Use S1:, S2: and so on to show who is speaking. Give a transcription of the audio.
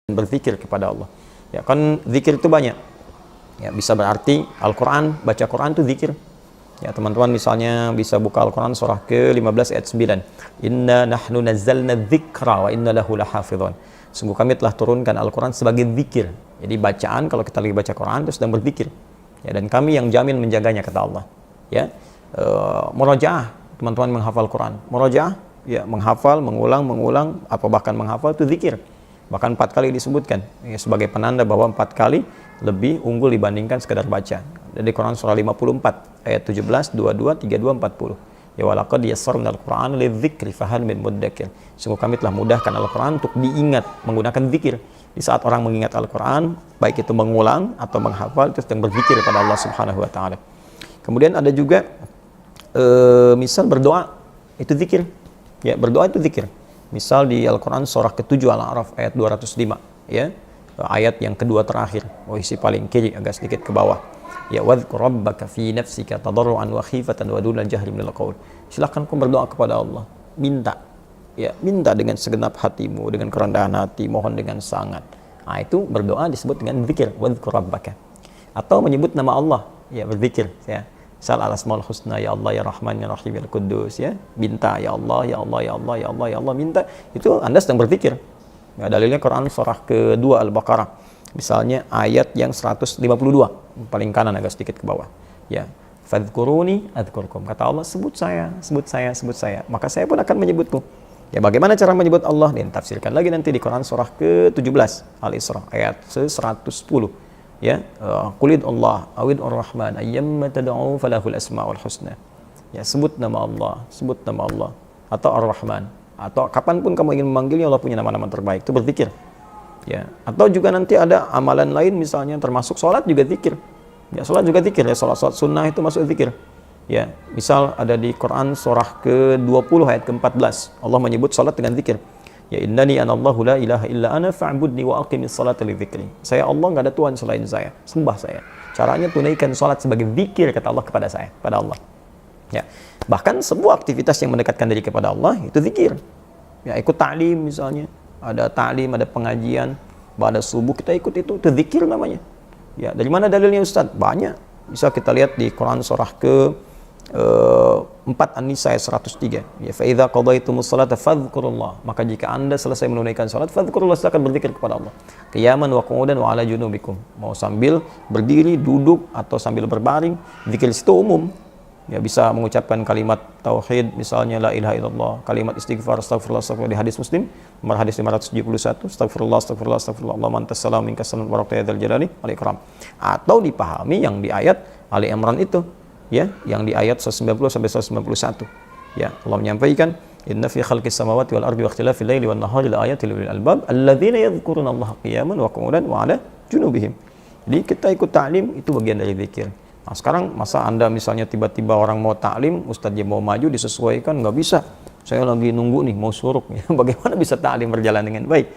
S1: berzikir kepada Allah. Ya kan zikir itu banyak. Ya bisa berarti Al-Quran, baca Quran itu zikir. Ya teman-teman misalnya bisa buka Al-Quran surah ke-15 ayat 9. Inna nahnu nazzalna dzikra wa inna lahu lahafidhun. Sungguh kami telah turunkan Al-Quran sebagai zikir. Jadi bacaan kalau kita lagi baca Quran itu sedang berzikir. Ya dan kami yang jamin menjaganya kata Allah. Ya. Murajaah, teman-teman menghafal Quran. Murajaah, ya menghafal, mengulang, atau bahkan menghafal itu zikir. Bahkan 4 kali disebutkan ya, sebagai penanda bahwa 4 kali lebih unggul dibandingkan sekedar baca. Dari Quran surah 54 ayat 17, 22, 32, 40. Ya walaqad yassarna al-Qur'ana lidzikri fahal min muddakir. Sungguh kami telah mudahkan Al-Qur'an untuk diingat menggunakan zikir. Di saat orang mengingat Al-Qur'an, baik itu mengulang atau menghafal, itu sedang berzikir kepada Allah Subhanahu wa taala. Kemudian ada juga misal berdoa itu zikir. Ya, berdoa itu zikir. Misal di Al-Quran surah ke-7 Al-A'raf ayat 205 ya, ayat yang kedua terakhir, posisi paling kiri agak sedikit ke bawah. Ya wadhkur rabbaka fi nafsika tadarruan wa khifatan wa dunal jahri minal qaul. Silakan kau berdoa kepada Allah, minta. Ya, minta dengan segenap hatimu, dengan kerendahan hati, mohon dengan sangat. Nah, itu berdoa disebut dengan zikir, wadhkur rabbaka. Atau menyebut nama Allah, ya berzikir ya. Misal al-asmaul husna, ya Allah, ya Rahman, ya Rahim, ya Quddus, ya. Minta, ya Allah, ya Allah, ya Allah, ya Allah, ya Allah, minta. Itu Anda sedang berzikir. Ya, dalilnya Quran surah ke-2 Al-Baqarah. Misalnya ayat yang 152, paling kanan agak sedikit ke bawah. Ya. Fadhkuruni adzkurkum. Kata Allah, sebut saya, sebut saya, sebut saya. Maka saya pun akan menyebutmu. Ya, bagaimana cara menyebut Allah? Dan tafsirkan lagi nanti di Quran surah ke-17 Al-Isra ayat 110. Ya, qulid Allah awid ar-Rahman ayyamma tad'u falahul asmaul husna. Ya, sebut nama Allah, sebut nama Allah atau Ar-Rahman, atau kapanpun kamu ingin memanggilnya, Allah punya nama-nama terbaik, itu berzikir. Ya, atau juga nanti ada amalan lain misalnya termasuk sholat juga zikir. Ya, sholat juga zikir ya, sholat sunnah itu masuk zikir. Ya, misal ada di Quran surah ke-20 ayat ke-14, Allah menyebut sholat dengan zikir. Ya innani anallahu la ilaha illa ana fa'budni wa aqimis salata li dzikri. Saya Allah, enggak ada Tuhan selain saya. Sembah saya. Caranya tunaikan salat sebagai zikir kata Allah kepada saya, pada Allah. Ya. Bahkan sebuah aktivitas yang mendekatkan diri kepada Allah itu zikir. Ya, ikut ta'lim misalnya. Ada ta'lim, ada pengajian, pada subuh kita ikut itu zikir namanya. Ya, dari mana dalilnya Ustaz? Banyak. Bisa kita lihat di Quran surah ke 4 An-Nisa ayat 103. Ya, fa idza qadaytumus salata fadhkurullah. Maka jika Anda selesai menunaikan salat, fadhkurullah, silakan berzikir kepada Allah. Qiyaman wa qu'udan wa ala junubikum. Mau sambil berdiri, duduk atau sambil berbaring, zikir itu umum. Ya, bisa mengucapkan kalimat tauhid misalnya la ilaha illallah, kalimat istighfar, astagfirullah, astagfirullah di hadis Muslim, nomor hadis 571, astagfirullah, astagfirullah, astagfirullah, Allahumma antas salam minkas salam wa barakatuh dzal jalali wal ikram. Atau dipahami yang di ayat Ali Imran itu. Ya, yang di ayat 190 sampai 191. Ya, Allah menyampaikan, "Inna fi khalqis samawati wal ardi wa ikhtilafil laili wan nahari laayatil lil albab alladzina yadhkuruna Allaha qiyaman wa qu'udan wa 'ala junubihim." Jadi kita ikut ta'lim itu bagian dari zikir. Nah, sekarang masa Anda misalnya tiba-tiba orang mau ta'lim, ustadznya mau maju disesuaikan, nggak bisa. Saya lagi nunggu nih mau suruk. Bagaimana bisa ta'lim berjalan dengan baik?